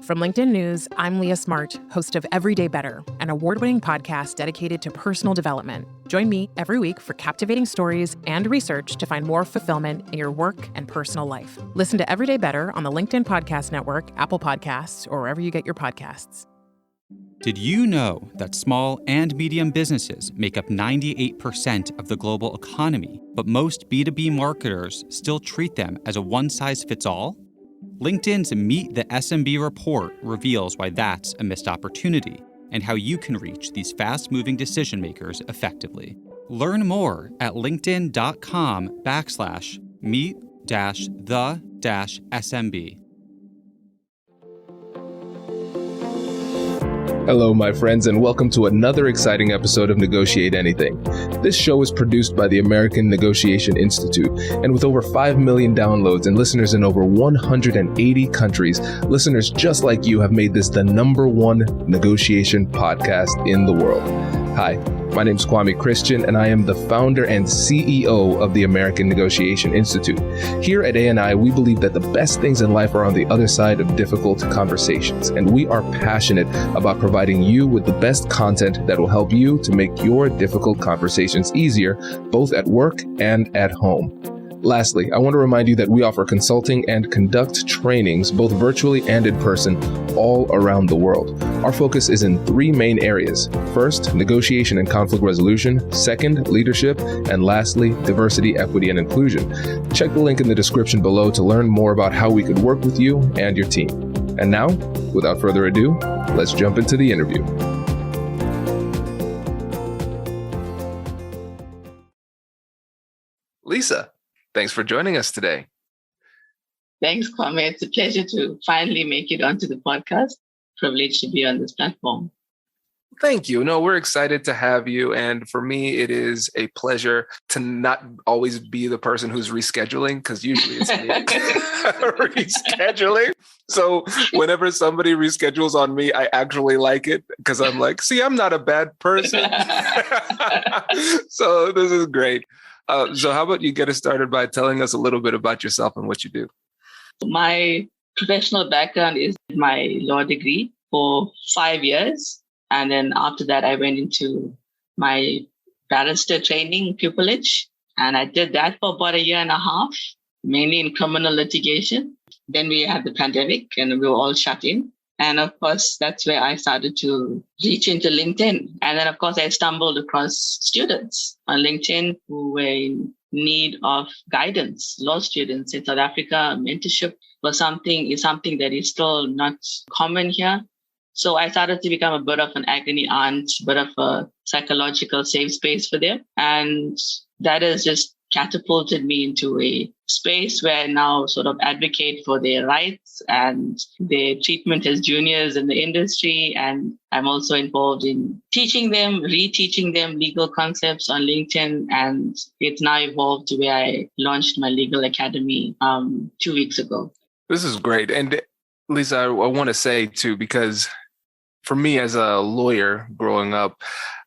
From LinkedIn News, I'm Leah Smart, host of Everyday Better, an award-winning podcast dedicated to personal development. Join me every week for captivating stories and research to find more fulfillment in your work and personal life. Listen to Everyday Better on the LinkedIn Podcast Network, Apple Podcasts, or wherever you get your podcasts. Did you know that small and medium businesses make up 98% of the global economy, but most B2B marketers still treat them as a one-size-fits-all? LinkedIn's Meet the SMB report reveals why that's a missed opportunity and how you can reach these fast-moving decision makers effectively. Learn more at linkedin.com/meet-the-SMB. Hello, my friends, and welcome to another exciting episode of Negotiate Anything. This show is produced by the American Negotiation Institute, and with over 5 million downloads and listeners in over 180 countries, listeners just like you have made this the #1 negotiation podcast in the world. Hi, my name is Kwame Christian, and I am the founder and CEO of the American Negotiation Institute. Here at ANI, we believe that the best things in life are on the other side of difficult conversations, and we are passionate about providing you with the best content that will help you to make your difficult conversations easier, both at work and at home. Lastly, I want to remind you that we offer consulting and conduct trainings, both virtually and in person, all around the world. Our focus is in 3 main areas. First, negotiation and conflict resolution. Second, leadership. And lastly, diversity, equity, and inclusion. Check the link in the description below to learn more about how we could work with you and your team. And now, without further ado, let's jump into the interview. Lisa, thanks for joining us today. Thanks, Kwame. It's a pleasure to finally make it onto the podcast. Privileged to be on this platform. Thank you. No, we're excited to have you. And for me, it is a pleasure to not always be the person who's rescheduling, because usually it's me rescheduling. So whenever somebody reschedules on me, I actually like it because I'm like, see, I'm not a bad person. So this is great. So how about you get us started by telling us a little bit about yourself and what you do? My professional background is my law degree for 5 years. And then after that, I went into my barrister training pupillage. And I did that for about 1.5 years, mainly in criminal litigation. Then we had the pandemic and we were all shut in. And of course, that's where I started to reach into LinkedIn. And then, of course, I stumbled across students on LinkedIn who were in need of guidance. Law students in South Africa, mentorship is something that is still not common here. So I started to become a bit of an agony aunt, a bit of a psychological safe space for them. And that has just catapulted me into a space where I now sort of advocate for their rights and their treatment as juniors in the industry. And I'm also involved in teaching them, reteaching them legal concepts on LinkedIn. And it's now evolved to where I launched my legal academy 2 weeks ago. This is great. And Lisa, I want to say too, because for me as a lawyer growing up,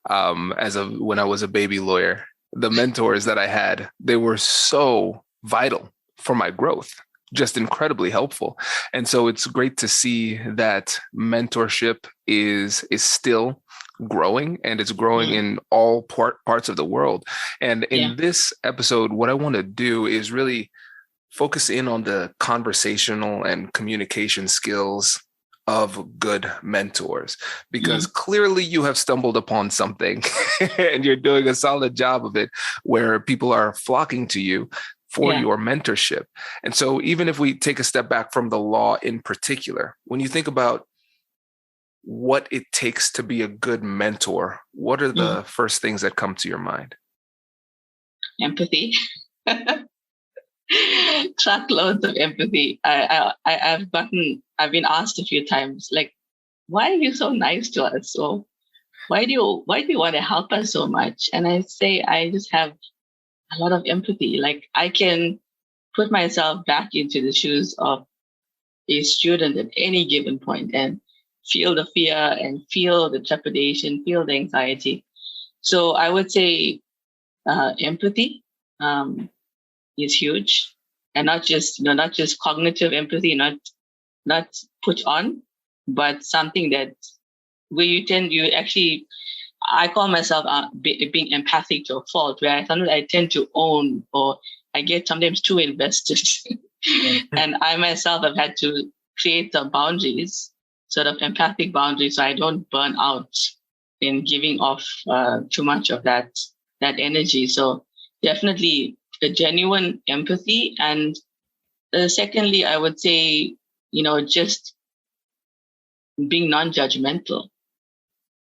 when I was a baby lawyer, the mentors that I had, they were so vital for my growth, just incredibly helpful. And so it's great to see that mentorship is still growing, and it's growing in all parts of the world. And in this episode, what I want to do is really focus in on the conversational and communication skills of good mentors, because clearly you have stumbled upon something and you're doing a solid job of it where people are flocking to you for your mentorship. And so even if we take a step back from the law in particular, when you think about what it takes to be a good mentor, what are the first things that come to your mind? Empathy. Truckloads of empathy. I've been asked a few times, like, why are you so nice to us? Or why do you want to help us so much? And I say, I just have a lot of empathy. Like, I can put myself back into the shoes of a student at any given point and feel the fear and feel the trepidation, feel the anxiety. So I would say empathy is huge, and not just cognitive empathy, not put on, but something that where I call myself being empathic to a fault, where sometimes I tend to own, or I get sometimes too invested. And I myself have had to create some boundaries, sort of empathic boundaries, so I don't burn out in giving off too much of that energy. So definitely a genuine empathy. And secondly, I would say, just being non-judgmental.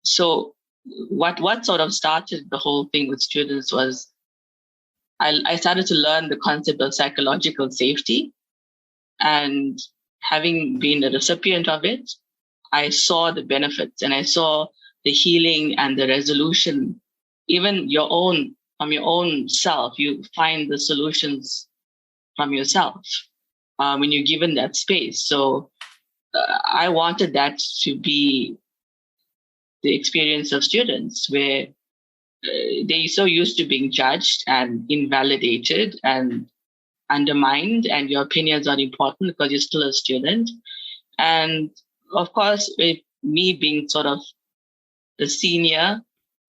So what sort of started the whole thing with students was I started to learn the concept of psychological safety. And having been a recipient of it, I saw the benefits and I saw the healing and the resolution. Even from your own self, you find the solutions from yourself when you're given that space. So I wanted that to be the experience of students, where they're so used to being judged and invalidated and undermined, and your opinions are important because you're still a student. And of course, with me being sort of the senior,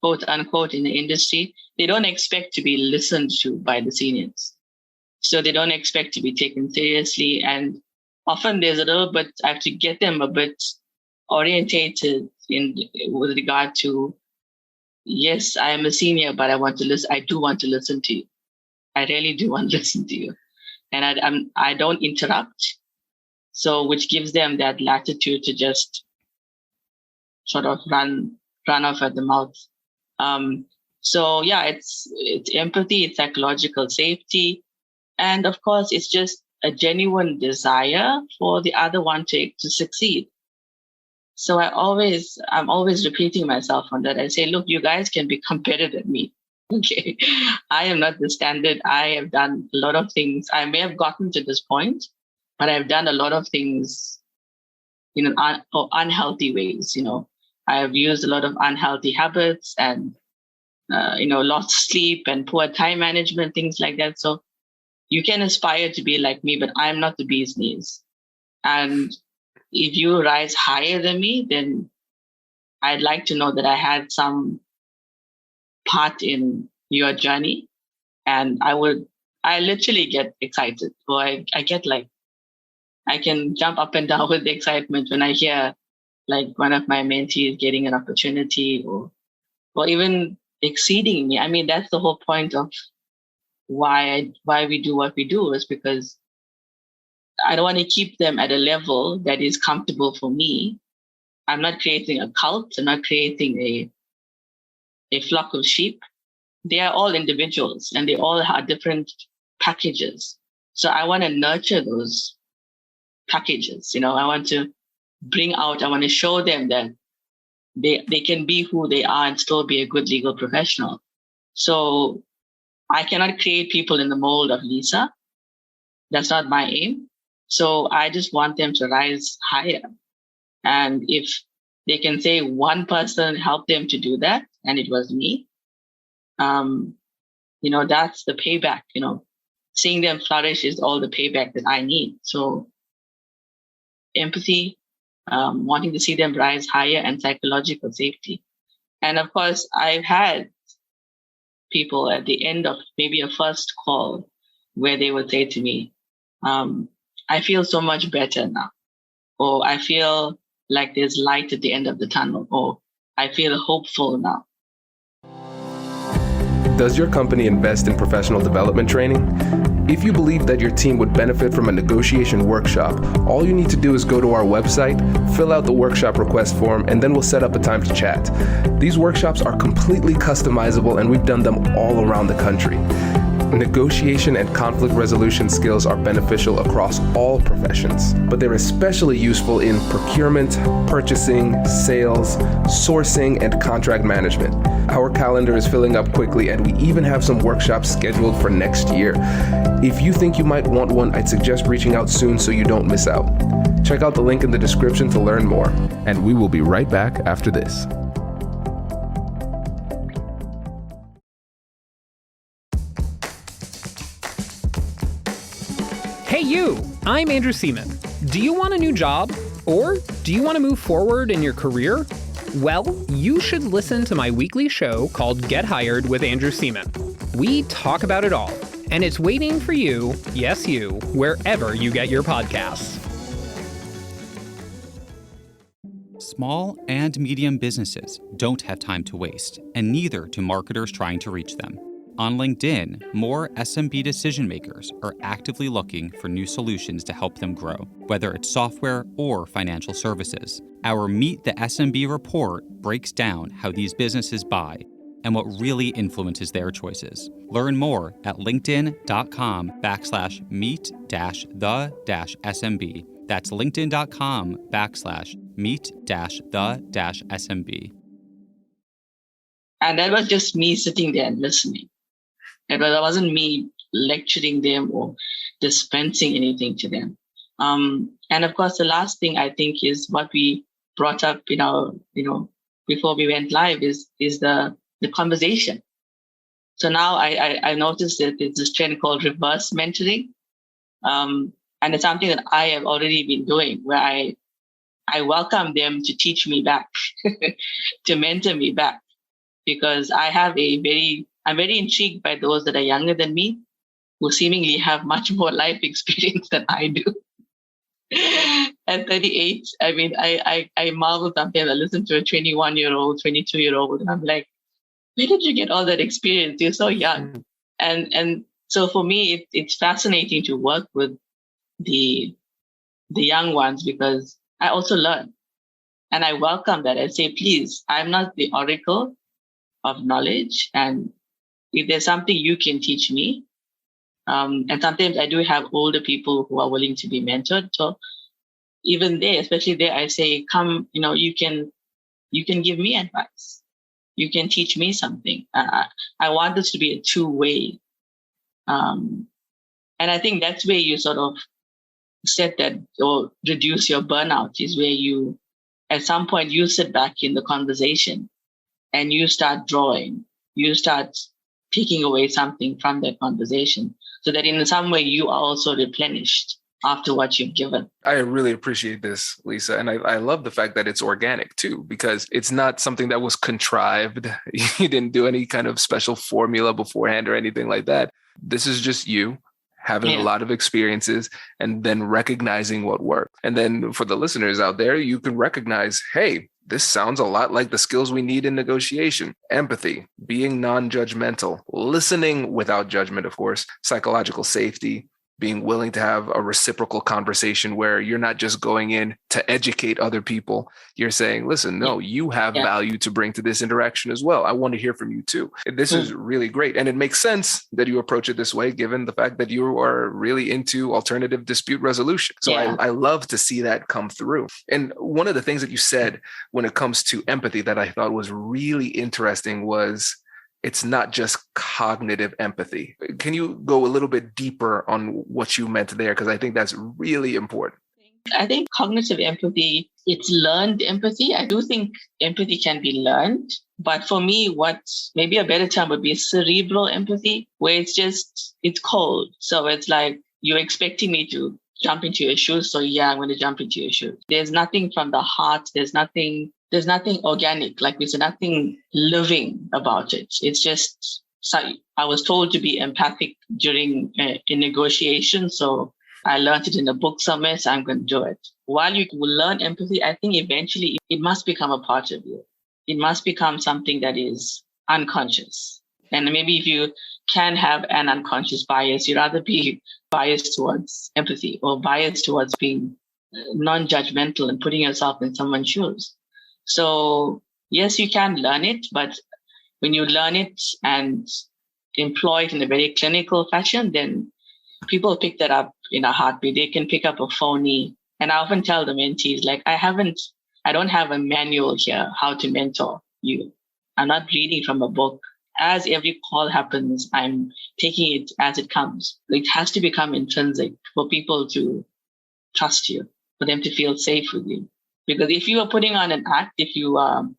quote unquote, in the industry, they don't expect to be listened to by the seniors. So they don't expect to be taken seriously. And often there's a little bit, I have to get them a bit orientated with regard to, yes, I am a senior, but I do want to listen to you. I really do want to listen to you. And I don't interrupt. So which gives them that latitude to just sort of run off at the mouth. So yeah, it's empathy, it's psychological safety. And of course, it's just a genuine desire for the other one to succeed. So I'm always repeating myself on that. I say, look, you guys can become better than me. Okay. I am not the standard. I have done a lot of things. I may have gotten to this point, but I've done a lot of things in unhealthy ways. I have used a lot of unhealthy habits and, lost sleep and poor time management, things like that. So you can aspire to be like me, but I'm not the bee's knees. And if you rise higher than me, then I'd like to know that I had some part in your journey. And I literally get excited. Or I get I can jump up and down with excitement when I hear one of my mentees getting an opportunity or even exceeding me. I mean, that's the whole point of why we do what we do, is because I don't want to keep them at a level that is comfortable for me. I'm not creating a cult. I'm not creating a flock of sheep. They are all individuals and they all have different packages. So I want to nurture those packages. I want to I want to show them that they can be who they are and still be a good legal professional. So I cannot create people in the mold of Lisa. That's not my aim. So I just want them to rise higher. And if they can say one person helped them to do that, and it was me, that's the payback. Seeing them flourish is all the payback that I need. So empathy, wanting to see them rise higher, and psychological safety. And of course, I've had people at the end of maybe a first call where they would say to me, I feel so much better now, or I feel like there's light at the end of the tunnel, or I feel hopeful now. Does your company invest in professional development training? If you believe that your team would benefit from a negotiation workshop, all you need to do is go to our website, fill out the workshop request form, and then we'll set up a time to chat. These workshops are completely customizable, and we've done them all around the country. Negotiation and conflict resolution skills are beneficial across all professions, but they're especially useful in procurement, purchasing, sales, sourcing, and contract management. Our calendar is filling up quickly, and we even have some workshops scheduled for next year. If you think you might want one, I'd suggest reaching out soon so you don't miss out. Check out the link in the description to learn more, and we will be right back after this. Hey you! I'm Andrew Seaman. Do you want a new job? Or do you want to move forward in your career? Well, you should listen to my weekly show called Get Hired with Andrew Seaman. We talk about it all, and it's waiting for you, yes you, wherever you get your podcasts. Small and medium businesses don't have time to waste, and neither do marketers trying to reach them. On LinkedIn, more SMB decision makers are actively looking for new solutions to help them grow, whether it's software or financial services. Our Meet the SMB report breaks down how these businesses buy and what really influences their choices. Learn more at linkedin.com/meet-the-SMB. That's linkedin.com/meet-the-SMB. And that was just me sitting there and listening. That wasn't me lecturing them or dispensing anything to them. And of course, the last thing I think is what we brought up in our, before we went live is the conversation. So now I noticed that there's this trend called reverse mentoring. And it's something that I have already been doing, where I welcome them to teach me back, to mentor me back, because I'm very intrigued by those that are younger than me, who seemingly have much more life experience than I do. At 38, I mean, I marvel sometimes. I listen to a 21-year-old, 22-year-old, and I'm like, where did you get all that experience? You're so young. And so for me, it's fascinating to work with the young ones, because I also learn. And I welcome that. I say, please, I'm not the oracle of knowledge. And if there's something you can teach me, and sometimes I do have older people who are willing to be mentored. So even there, especially there, I say, come, you can give me advice. You can teach me something. I want this to be a two-way. And I think that's where you sort of set that or reduce your burnout, is where you, at some point, you sit back in the conversation and you start drawing. You start taking away something from that conversation, so that in some way you are also replenished after what you've given. I really appreciate this, Lisa. And I love the fact that it's organic too, because it's not something that was contrived. You didn't do any kind of special formula beforehand or anything like that. This is just you having a lot of experiences and then recognizing what worked. And then for the listeners out there, you can recognize, hey, this sounds a lot like the skills we need in negotiation: empathy, being non-judgmental, listening without judgment, of course, psychological safety, being willing to have a reciprocal conversation where you're not just going in to educate other people. You're saying, listen, no, you have value to bring to this interaction as well. I want to hear from you too. This is really great. And it makes sense that you approach it this way, given the fact that you are really into alternative dispute resolution. So I love to see that come through. And one of the things that you said when it comes to empathy that I thought was really interesting was, it's not just cognitive empathy. Can you go a little bit deeper on what you meant there? Because I think that's really important. I think cognitive empathy, it's learned empathy. I do think empathy can be learned. But for me, what maybe a better term would be cerebral empathy, where it's cold. So it's like, you're expecting me to jump into your shoes. So I'm going to jump into your shoes. There's nothing from the heart. There's nothing organic, like we said, nothing living about it. It's just, I was told to be empathic during a negotiation. So I learned it in a book somewhere, so I'm going to do it. While you will learn empathy, I think eventually it must become a part of you. It must become something that is unconscious. And maybe if you can have an unconscious bias, you'd rather be biased towards empathy or biased towards being non-judgmental and putting yourself in someone's shoes. So yes, you can learn it, but when you learn it and employ it in a very clinical fashion, then people pick that up in a heartbeat. They can pick up a phony. And I often tell the mentees, like, I don't have a manual here how to mentor you. I'm not reading from a book. As every call happens, I'm taking it as it comes. It has to become intrinsic for people to trust you, for them to feel safe with you. Because if you are putting on an act, if you are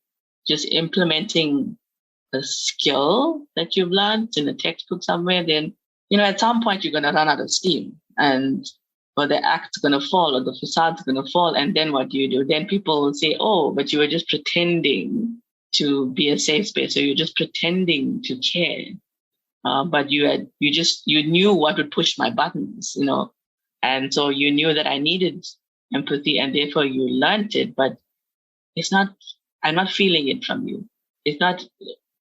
just implementing a skill that you've learned in a textbook somewhere, then, at some point you're going to run out of steam. And or the act's going to fall or the facade's going to fall. And then what do? Then people will say, oh, but you were just pretending to be a safe space, or you're just pretending to care. But you knew what would push my buttons, and so you knew that I needed empathy, and therefore you learned it. But I'm not feeling it from you. It's not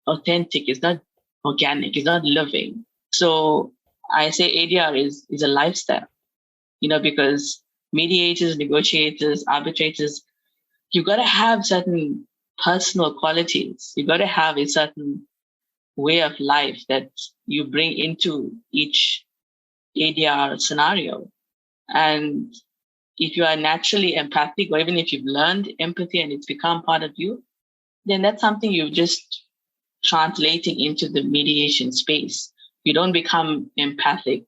authentic. It's not organic. It's not living. So I say ADR is a lifestyle, because mediators, negotiators, arbitrators, you've got to have certain personal qualities. You've got to have a certain way of life that you bring into each ADR scenario. And if you are naturally empathic, or even if you've learned empathy and it's become part of you, then that's something you're just translating into the mediation space. You don't become empathic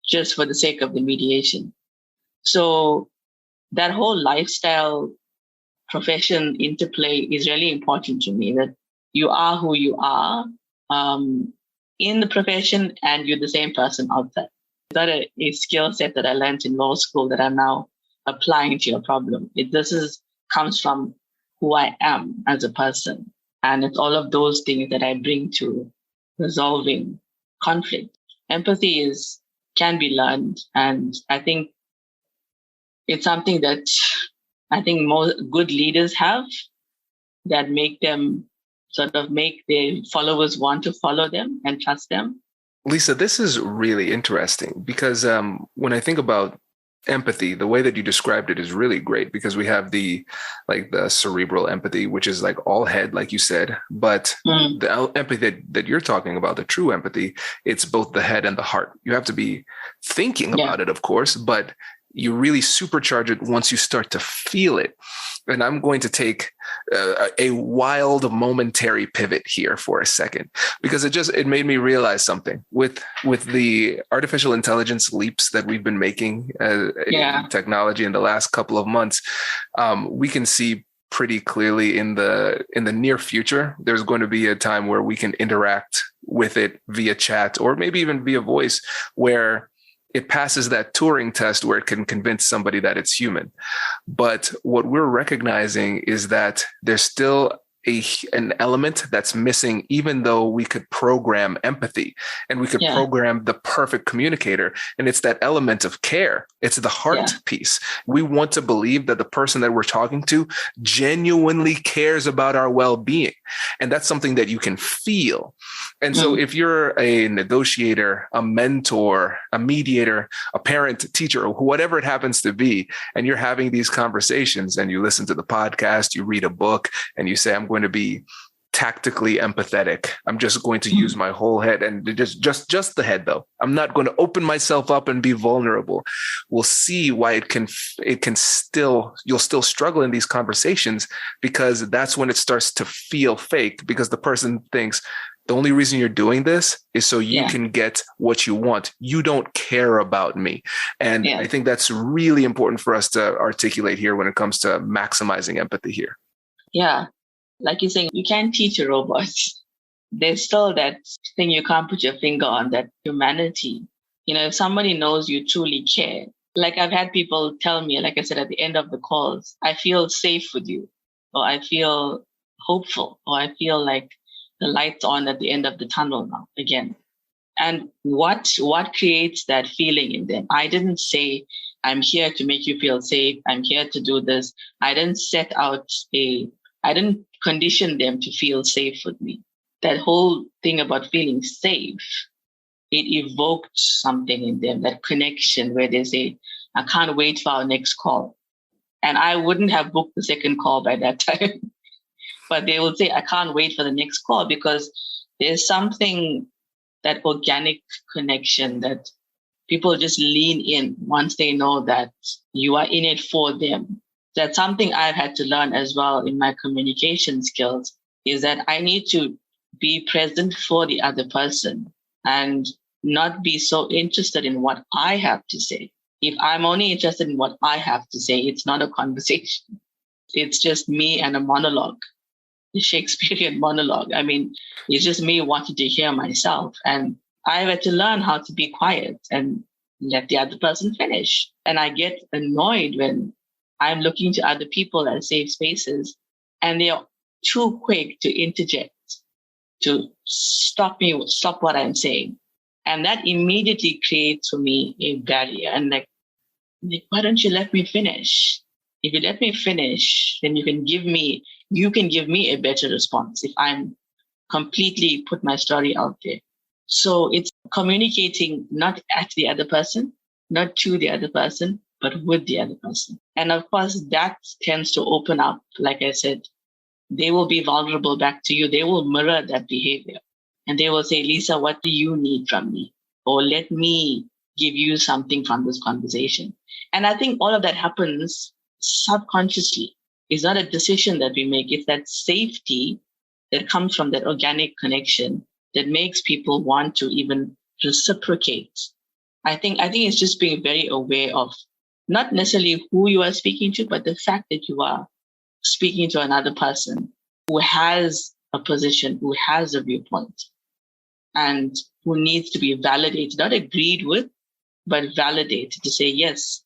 just for the sake of the mediation. So that whole lifestyle profession interplay is really important to me, that you are who you are in the profession, and you're the same person outside. It's not a skill set that I learned in law school that I'm now applying to your problem. Comes from who I am as a person. And it's all of those things that I bring to resolving conflict. Empathy can be learned. And I think it's something that I think most good leaders have, that make them make their followers want to follow them and trust them. Lisa, this is really interesting because when I think about empathy, the way that you described it is really great, because we have the cerebral empathy, which is like all head, like you said, but the empathy that you're talking about, the true empathy, it's both the head and the heart. You have to be thinking about it, of course, but you really supercharge it once you start to feel it. And I'm going to take a wild momentary pivot here for a second, because it made me realize something with the artificial intelligence leaps that we've been making in technology in the last couple of months. We can see pretty clearly in the near future, there's going to be a time where we can interact with it via chat, or maybe even via voice, where it passes that Turing test where it can convince somebody that it's human. But what we're recognizing is that there's still an element that's missing, even though we could program empathy and we could program the perfect communicator. And it's that element of care. It's the heart piece. We want to believe that the person that we're talking to genuinely cares about our well-being. And that's something that you can feel. And so if you're a negotiator, a mentor, a mediator, a parent, a teacher, or whatever it happens to be, and you're having these conversations and you listen to the podcast, you read a book, and you say, I'm going to be tactically empathetic. I'm just going to use my whole head, and just the head though. I'm not going to open myself up and be vulnerable. We'll see why you'll still struggle in these conversations, because that's when it starts to feel fake, because the person thinks the only reason you're doing this is so you can get what you want. You don't care about me. And I think that's really important for us to articulate here when it comes to maximizing empathy here. Yeah. Like you're saying, you can't teach a robot. There's still that thing you can't put your finger on, that humanity. If somebody knows you truly care, like I've had people tell me, like I said, at the end of the calls, I feel safe with you, or I feel hopeful, or I feel like the light's on at the end of the tunnel now again. And what creates that feeling in them? I didn't say, I'm here to make you feel safe. I'm here to do this. I didn't I didn't condition them to feel safe with me. That whole thing about feeling safe, it evoked something in them, that connection where they say, I can't wait for our next call. And I wouldn't have booked the second call by that time. But they will say, I can't wait for the next call, because there's something, that organic connection, that people just lean in once they know that you are in it for them. That's something I've had to learn as well in my communication skills, is that I need to be present for the other person and not be so interested in what I have to say. If I'm only interested in what I have to say, it's not a conversation. It's just me and a monologue, the Shakespearean monologue. I mean, it's just me wanting to hear myself. And I've had to learn how to be quiet and let the other person finish. And I get annoyed when I'm looking to other people as safe spaces and they are too quick to interject, to stop what I'm saying. And that immediately creates for me a barrier. And like, why don't you let me finish? If you let me finish, then you can give me a better response if I'm completely put my story out there. So it's communicating not at the other person, not to the other person, but with the other person. And of course, that tends to open up, like I said, they will be vulnerable back to you. They will mirror that behavior. And they will say, Lisa, what do you need from me? Or let me give you something from this conversation. And I think all of that happens subconsciously. It's not a decision that we make. It's that safety that comes from that organic connection that makes people want to even reciprocate. I think it's just being very aware of not necessarily who you are speaking to, but the fact that you are speaking to another person who has a position, who has a viewpoint, and who needs to be validated, not agreed with, but validated to say, yes,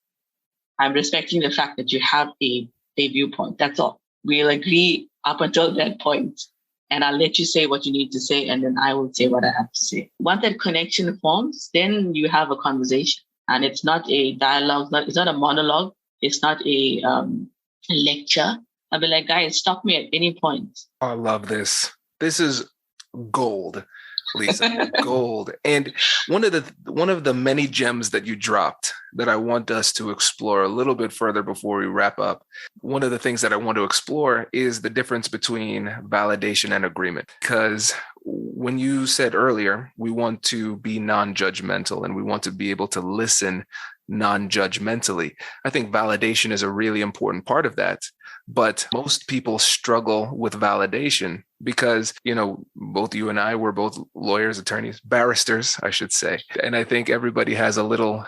I'm respecting the fact that you have a viewpoint. That's all. We'll agree up until that point, and I'll let you say what you need to say, and then I will say what I have to say. Once that connection forms, then you have a conversation, and it's not a dialogue. It's not a monologue. It's not a lecture. I'll be like, guys, stop me at any point. I love this. This is gold, Lisa, gold. And one of the many gems that you dropped that I want us to explore a little bit further before we wrap up. One of the things that I want to explore is the difference between validation and agreement. Because when you said earlier, we want to be non-judgmental and we want to be able to listen non-judgmentally. I think validation is a really important part of that. But most people struggle with validation because, both you and I were both lawyers, attorneys, barristers, I should say. And I think everybody has a little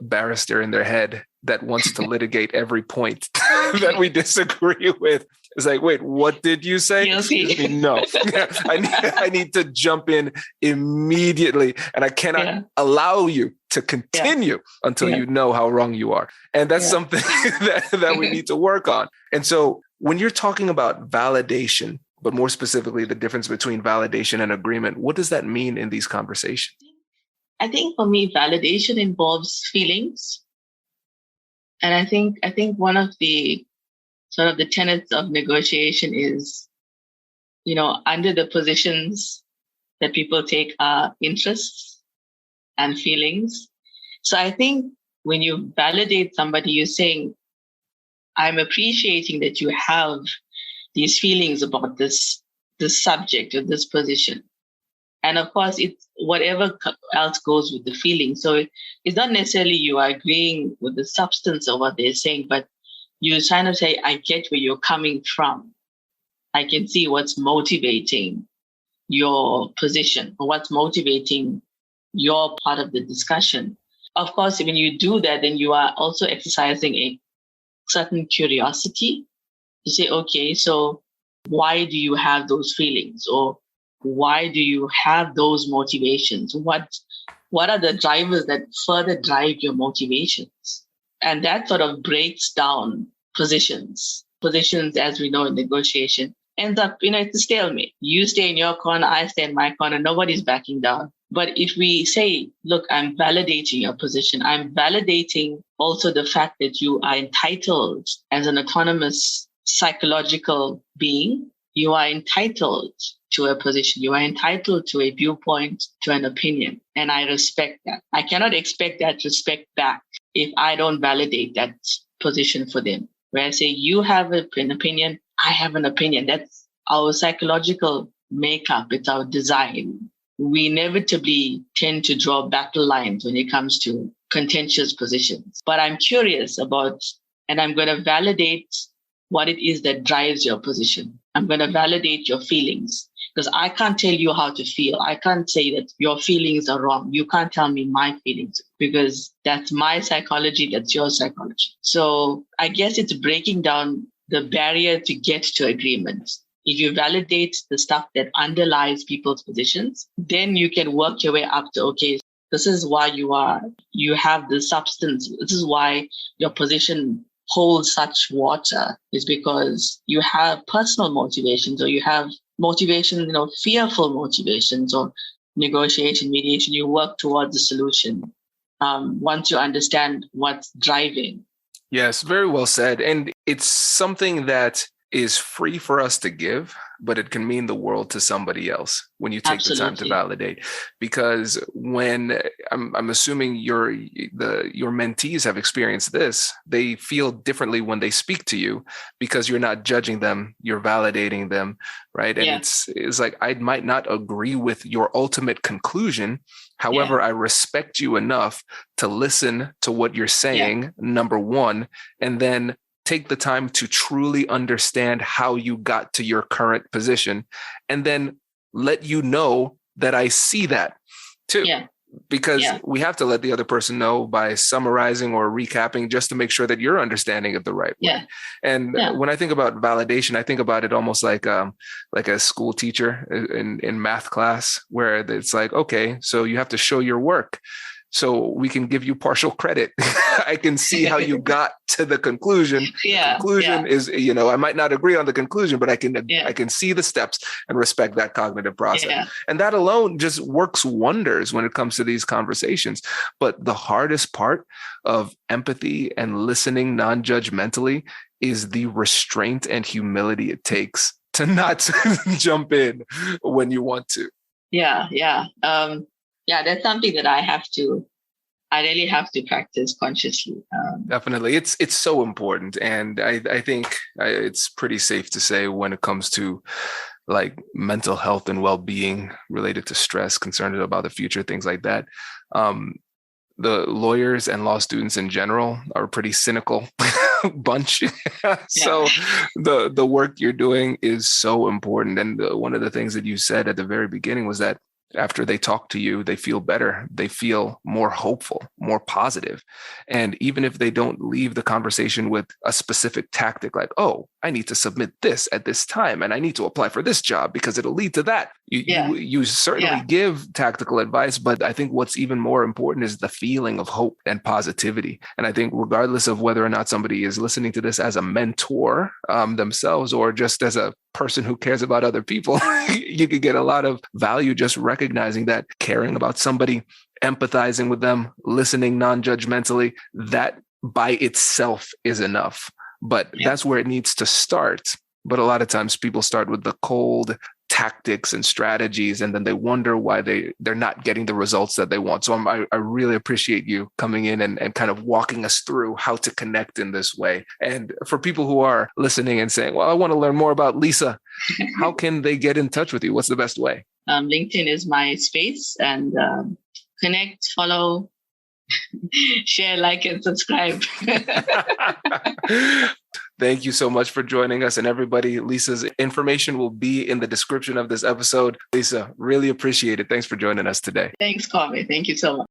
barrister in their head that wants to litigate every point that we disagree with. It's like, wait, what did you say? Excuse me, no. I need to jump in immediately, and I cannot allow you to continue until you know how wrong you are. And that's something that we need to work on. And so when you're talking about validation, but more specifically, the difference between validation and agreement, what does that mean in these conversations? I think for me, validation involves feelings. And I think one of the sort of the tenets of negotiation is, under the positions that people take are interests and feelings. So I think when you validate somebody, you're saying, I'm appreciating that you have these feelings about this subject or this position. And of course, it's whatever else goes with the feeling. So it's not necessarily you are agreeing with the substance of what they're saying, but you're trying to say, I get where you're coming from. I can see what's motivating your position or what's motivating your part of the discussion. Of course, when you do that, then you are also exercising a certain curiosity to say, okay, so why do you have those feelings? Or why do you have those motivations? What are the drivers that further drive your motivations? And that sort of breaks down positions. Positions, as we know in negotiation, ends up, it's a stalemate. You stay in your corner, I stay in my corner, nobody's backing down. But if we say, look, I'm validating your position, I'm validating also the fact that you are entitled as an autonomous psychological being, you are entitled to a position, you are entitled to a viewpoint, to an opinion. And I respect that. I cannot expect that respect back if I don't validate that position for them. Where I say, you have an opinion, I have an opinion. That's our psychological makeup. It's our design. We inevitably tend to draw battle lines when it comes to contentious positions. But I'm curious about, and I'm going to validate what it is that drives your position. I'm going to validate your feelings because I can't tell you how to feel. I can't say that your feelings are wrong. You can't tell me my feelings because that's my psychology. That's your psychology. So I guess it's breaking down the barrier to get to agreement. If you validate the stuff that underlies people's positions, then you can work your way up to, okay, this is why you have the substance. This is why your position holds such water, is because you have personal motivations, or you have motivation, fearful motivations, or negotiation, mediation. You work towards a solution once you understand what's driving. Yes, very well said. And it's something that is free for us to give, but it can mean the world to somebody else when you take the time to validate. Because when I'm assuming your mentees have experienced this, they feel differently when they speak to you because you're not judging them, you're validating them, right? And it's like, I might not agree with your ultimate conclusion. However, I respect you enough to listen to what you're saying, number one, and then take the time to truly understand how you got to your current position, and then let you know that I see that too. Because we have to let the other person know by summarizing or recapping, just to make sure that you're understanding it the right way. And when I think about validation, I think about it almost like a school teacher in math class, where it's like, okay, so you have to show your work, so we can give you partial credit. I can see how you got to the conclusion. The conclusion is, I might not agree on the conclusion, but I can see the steps and respect that cognitive process. And that alone just works wonders when it comes to these conversations. But the hardest part of empathy and listening non-judgmentally is the restraint and humility it takes to not jump in when you want to. That's something that I really have to practice consciously. Definitely. It's so important. And I think it's pretty safe to say, when it comes to like mental health and well-being related to stress, concerned about the future, things like that, the lawyers and law students in general are a pretty cynical bunch. So the work you're doing is so important. And one of the things that you said at the very beginning was that after they talk to you, they feel better. They feel more hopeful, more positive. And even if they don't leave the conversation with a specific tactic, like, oh, I need to submit this at this time, and I need to apply for this job because it'll lead to that. You certainly give tactical advice, but I think what's even more important is the feeling of hope and positivity. And I think regardless of whether or not somebody is listening to this as a mentor themselves, or just as a person who cares about other people, you could get a lot of value just recognizing that caring about somebody, empathizing with them, listening non-judgmentally, that by itself is enough. But that's where it needs to start. But a lot of times people start with the cold tactics and strategies, and then they wonder why they're not getting the results that they want. So I really appreciate you coming in and kind of walking us through how to connect in this way. And for people who are listening and saying, well, I want to learn more about Lisa, how can they get in touch with you? What's the best way? LinkedIn is my space, and connect, follow, share, like, and subscribe. Thank you so much for joining us. And everybody, Lisa's information will be in the description of this episode. Lisa, really appreciate it. Thanks for joining us today. Thanks, Kwame. Thank you so much.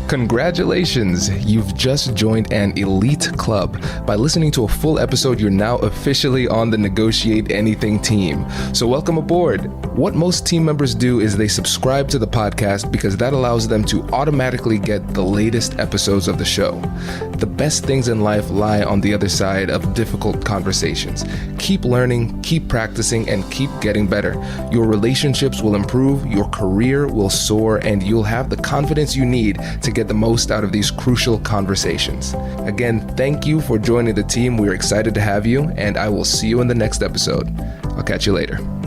Congratulations! You've just joined an elite club. By listening to a full episode, you're now officially on the Negotiate Anything team. So welcome aboard. What most team members do is they subscribe to the podcast because that allows them to automatically get the latest episodes of the show. The best things in life lie on the other side of difficult conversations. Keep learning, keep practicing, and keep getting better. Your relationships will improve, your career will soar, and you'll have the confidence you need to get the most out of these crucial conversations. Again, thank you for joining the team. We're excited to have you, and I will see you in the next episode. I'll catch you later.